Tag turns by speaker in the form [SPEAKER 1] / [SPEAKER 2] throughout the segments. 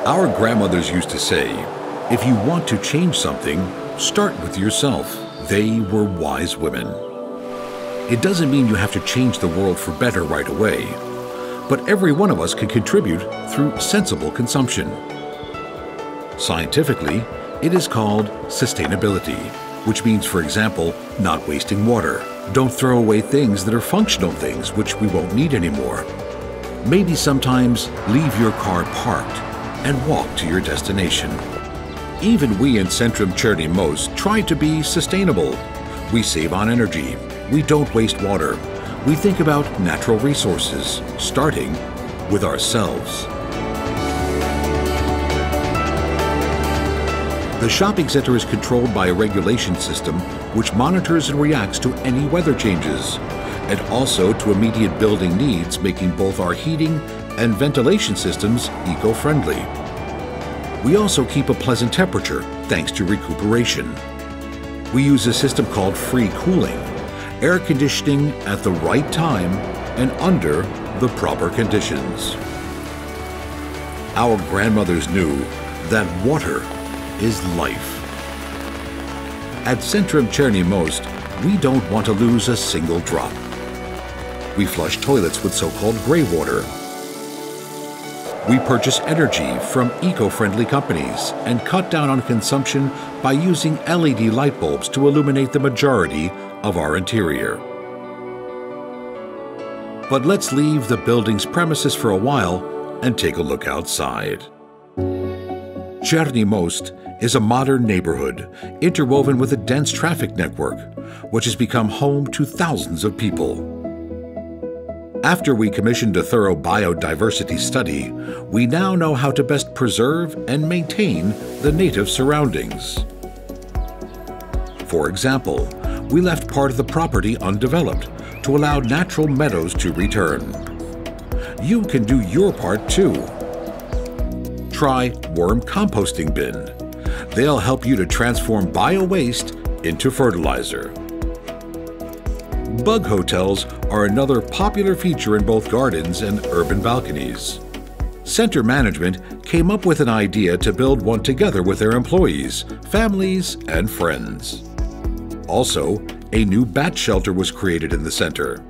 [SPEAKER 1] Our grandmothers used to say, if you want to change something, start with yourself. They were wise women. It doesn't mean you have to change the world for better right away, but every one of us can contribute through sensible consumption. Scientifically, it is called sustainability, which means, for example, not wasting water. Don't throw away things that are functional things which we won't need anymore. Maybe sometimes leave your car parked and walk to your destination. Even we in Centrum Cherny Most try to be sustainable. We save on energy. We don't waste water. We think about natural resources, starting with ourselves. The shopping center is controlled by a regulation system which monitors and reacts to any weather changes, and also to immediate building needs, making both our heating and ventilation systems eco-friendly. We also keep a pleasant temperature thanks to recuperation. We use a system called free cooling, air conditioning at the right time and under the proper conditions. Our grandmothers knew that water is life. At Centrum Cherny Most, we don't want to lose a single drop. We flush toilets with so-called gray water. We purchase energy from eco-friendly companies and cut down on consumption by using LED light bulbs to illuminate the majority of our interior. But let's leave the building's premises for a while and take a look outside. Cherny Most is a modern neighborhood interwoven with a dense traffic network, which has become home to thousands of people. After we commissioned a thorough biodiversity study, we now know how to best preserve and maintain the native surroundings. For example, we left part of the property undeveloped to allow natural meadows to return. You can do your part too. Try Worm Composting Bin. They'll help you to transform bio-waste into fertilizer. Bug hotels are another popular feature in both gardens and urban balconies. Center management came up with an idea to build one together with their employees, families, and friends. Also, a new bat shelter was created in the center.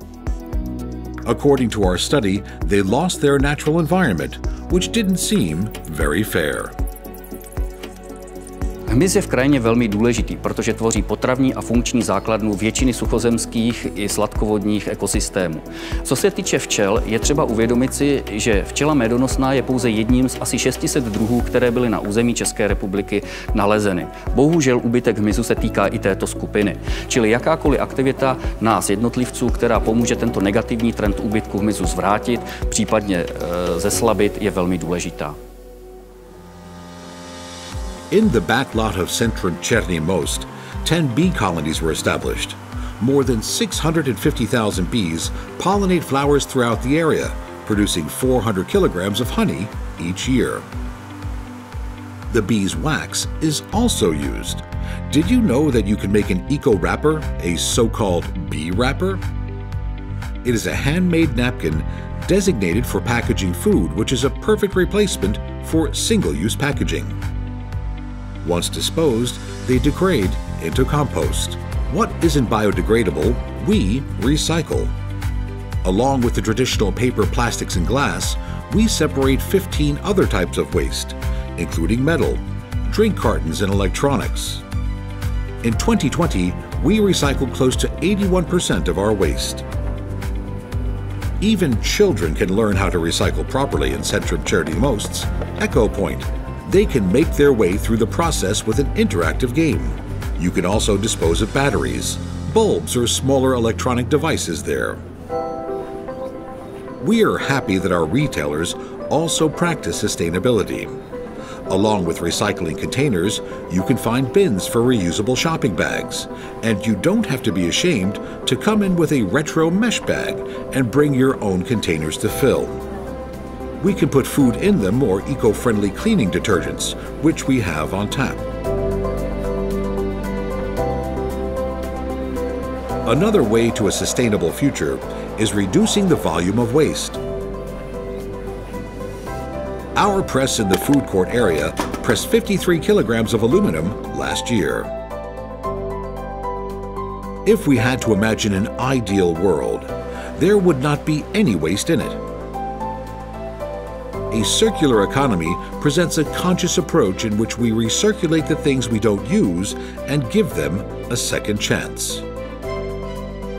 [SPEAKER 1] According to our study, they lost their natural environment, which didn't seem very fair.
[SPEAKER 2] Hmyz je v krajině velmi důležitý, protože tvoří potravní a funkční základnu většiny suchozemských i sladkovodních ekosystémů. Co se týče včel, je třeba uvědomit si, že včela medonosná je pouze jedním z asi 600 druhů, které byly na území České republiky nalezeny. Bohužel úbytek hmyzu se týká i této skupiny. Čili jakákoliv aktivita nás jednotlivců, která pomůže tento negativní trend úbytku hmyzu zvrátit, případně zeslabit, je velmi důležitá.
[SPEAKER 1] In the backlot of Centrum Cherny Most, 10 bee colonies were established. More than 650,000 bees pollinate flowers throughout the area, producing 400 kilograms of honey each year. The bees' wax is also used. Did you know that you can make an eco-wrapper, a so-called bee wrapper? It is a handmade napkin designated for packaging food, which is a perfect replacement for single-use packaging. Once disposed, they degrade into compost. What isn't biodegradable, we recycle. Along with the traditional paper, plastics, and glass, we separate 15 other types of waste, including metal, drink cartons, and electronics. In 2020, we recycled close to 81% of our waste. Even children can learn how to recycle properly in Centrum Cherny Most's Eco Point. They can make their way through the process with an interactive game. You can also dispose of batteries, bulbs, or smaller electronic devices there. We are happy that our retailers also practice sustainability. Along with recycling containers, you can find bins for reusable shopping bags, and you don't have to be ashamed to come in with a retro mesh bag and bring your own containers to fill. We can put food in them or eco-friendly cleaning detergents, which we have on tap. Another way to a sustainable future is reducing the volume of waste. Our press in the food court area pressed 53 kilograms of aluminum last year. If we had to imagine an ideal world, there would not be any waste in it. A circular economy presents a conscious approach in which we recirculate the things we don't use and give them a second chance.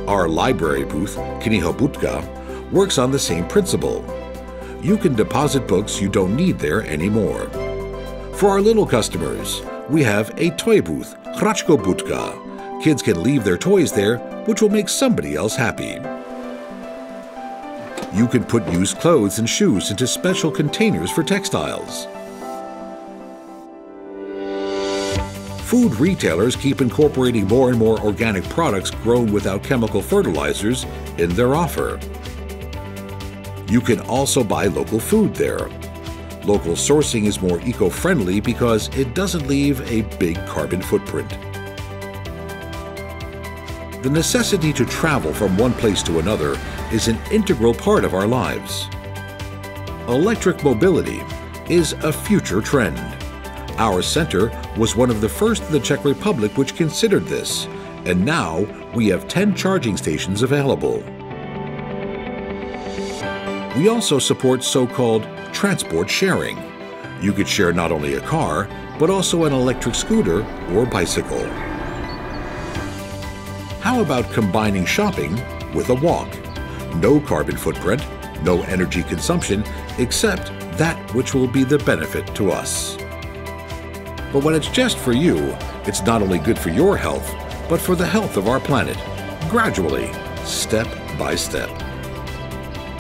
[SPEAKER 1] Our library booth, Knihobutka, works on the same principle. You can deposit books you don't need there anymore. For our little customers, we have a toy booth, Hračkobutka. Kids can leave their toys there, which will make somebody else happy. You can put used clothes and shoes into special containers for textiles. Food retailers keep incorporating more and more organic products grown without chemical fertilizers in their offer. You can also buy local food there. Local sourcing is more eco-friendly because it doesn't leave a big carbon footprint. The necessity to travel from one place to another is an integral part of our lives. Electric mobility is a future trend. Our center was one of the first in the Czech Republic which considered this, and now we have 10 charging stations available. We also support so-called transport sharing. You could share not only a car, but also an electric scooter or bicycle. How about combining shopping with a walk? No carbon footprint, no energy consumption, except that which will be the benefit to us. But when it's just for you, it's not only good for your health, but for the health of our planet, gradually, step by step.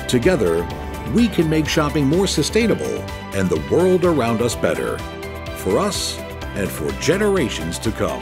[SPEAKER 1] Together, we can make shopping more sustainable and the world around us better, for us and for generations to come.